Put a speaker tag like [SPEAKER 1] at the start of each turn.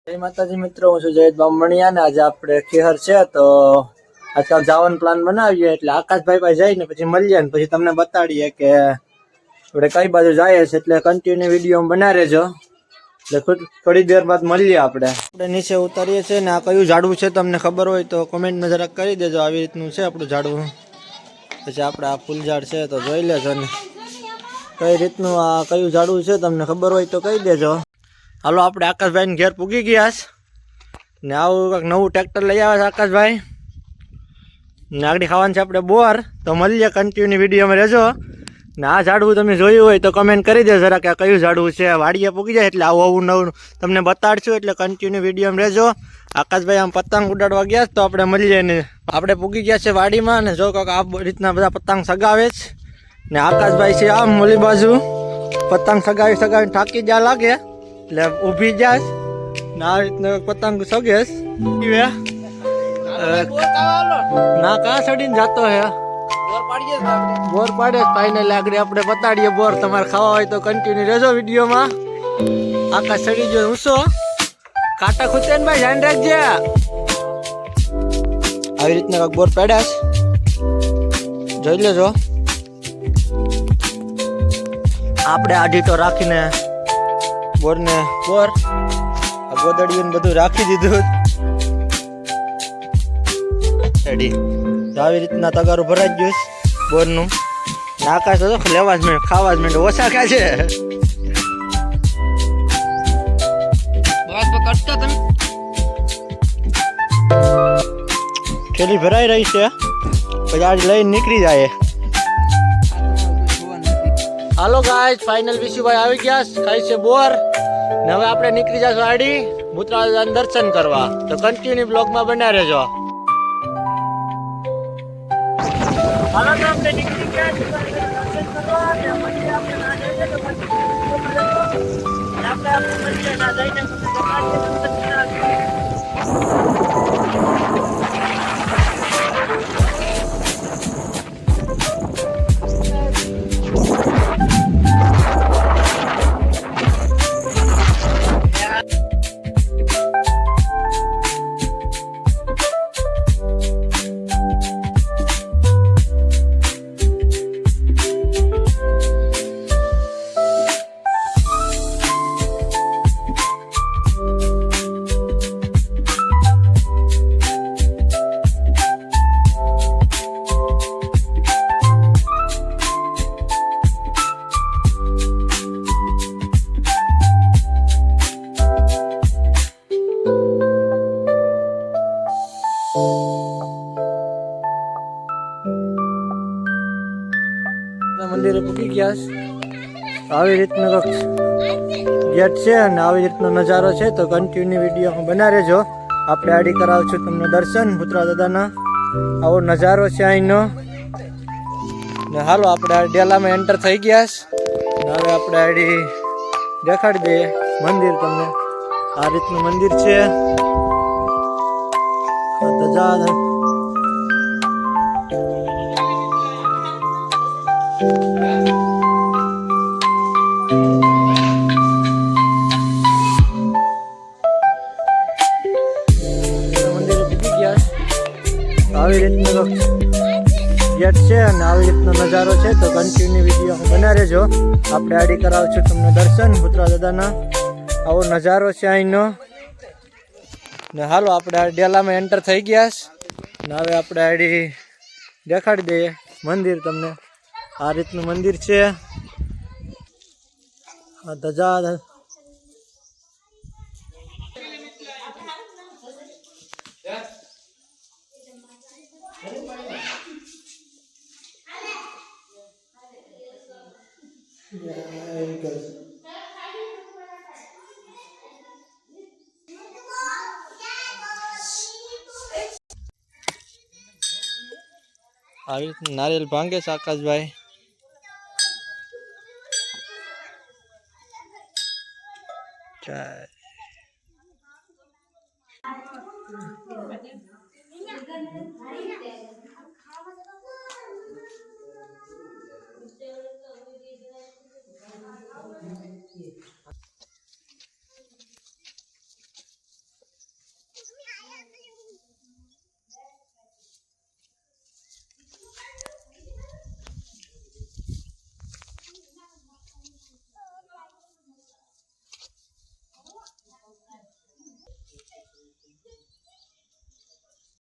[SPEAKER 1] જય માતાજી મિત્રો, હું છું જયેશ બામણિયા ને આજે આપણે ખેહર છે તો આજકાલ જવાનો પ્લાન બનાવીએ એટલે આકાશભાઈ પાસે જઈને પછી મળીએ ને પછી તમને બતાડીએ કે આપણે કઈ બાજુ જઈએ છે એટલે કન્ટિન્યુ વિડીયો બના રહેજો એટલે થોડી દેર બાદ મળીએ આપણે નીચે ઉતારીએ છીએ ને આ કયું ઝાડવું છે તમને ખબર હોય તો કોમેન્ટમાં જરાક કરી દેજો આવી રીતનું છે આપણું ઝાડવું પછી આપણે આ ફૂલ ઝાડ છે તો જોઈ લેજો ને કઈ રીતનું આ કયું ઝાડવું છે તમને ખબર હોય તો કહી દેજો હાલો આપણે આકાશભાઈ ઘેર પૂગી ગયા ને આવું કંઈક નવું ટ્રેક્ટર લઈ આવે છે આકાશભાઈ ને આગળ ખાવાનું છે આપણે બોર તો મળીએ કન્ટિન્યુ વિડીયોમાં રહેજો ને આ ઝાડવું તમે જોયું હોય તો કમેન્ટ કરી દે જરા કે આ કયું ઝાડવું છે વાડીએ પૂગી જાય એટલે આવું નવું તમને બતાડશું એટલે કન્ટિન્યુ વિડીયોમાં રહેજો આકાશભાઈ આમ પતંગ ઉડાડવા ગયા તો આપણે મળીએ ને આપણે પૂગી ગયા છે વાડીમાં ને જો કાંક આ રીતના બધા પતંગ સગાવે છે ને આકાશભાઈ છે આમ ઓલી બાજુ પતંગ સગાવીને થાકી જ્યાં લાગે એટલે ઊભી જાય ને આ રીતના પતંગ સગેશ ના કાં ચડીને જતો હે બોર પાડે ફાઇનલ આગળ આપણે બતાડીએ બોર તમારે ખાવા હોય તો કન્ટિન્યુ રહેજો વિડીયોમાં આકાશ ચડી ગયો ઊંચો કાંટા ખૂચે ને ભાઈ ધ્યાન રાખજે આવી રીતના કાંક બોર પાડ્યા જોઈ લેજો આપણે આઢી તો રાખીને બોર ગોદડીયું બધું રાખી દીધું રેડી આવી રીતના તગારું ભરાઈ ગયું બોરનું આકાશ તો લેવા જ મેં ખાવા જ મેં ઓછા ખાય છે થેલી ભરાઈ રહી છે પછી આજ લઈને નીકળી જાય હાલો ગાઈસ ફાઇનલ વિશુભાઈ આવી ગયા ખાઈ છે બોર ને હવે આપણે નીકળી જશું આડી મુત્રાદાન દર્શન કરવા તો કન્ટિન્યુ બ્લોગમાં બન્યા રહેજો હાલો તો આપણે નીકળી ગયા દર્શન કરવા ને પછી આપણે ના જઈએ તો પછી આપણે મળીએ ના જઈને મંદિરે પૂકી ગયા આવી રીતનો ગેટ છે અને આવી રીતનો નજારો છે તો કન્ટિન્યુ વિડીયો બના રહેજો આપણે આડી કરાવશું તમને દર્શન પુત્રા દાદાના આવો નજારો છે અહીંનો ને હાલો આપણે ડેલામાં એન્ટર થઈ ગયા ને હવે આપણે આડી દેખાડી દઈએ મંદિર તમને આ રીતનું મંદિર છે આવી રીતનો ગેટ છે અને આવી રીતનો નજારો છે તો કન્ટિન્યુ વિડીયો બના રહેજો આપણે આડી કરાવશું તમને દર્શન પુત્રા દાદાના આવો નજારો છે અહીંનો ને હાલો આપણે ડેલામાં એન્ટર થઈ ગયા ને હવે આપણે આડી દેખાડી દઈએ મંદિર તમને આ રીતનું મંદિર છે આ ધજા આવી રીતનું નારિયેલ ભાંગે છે આકાશભાઈ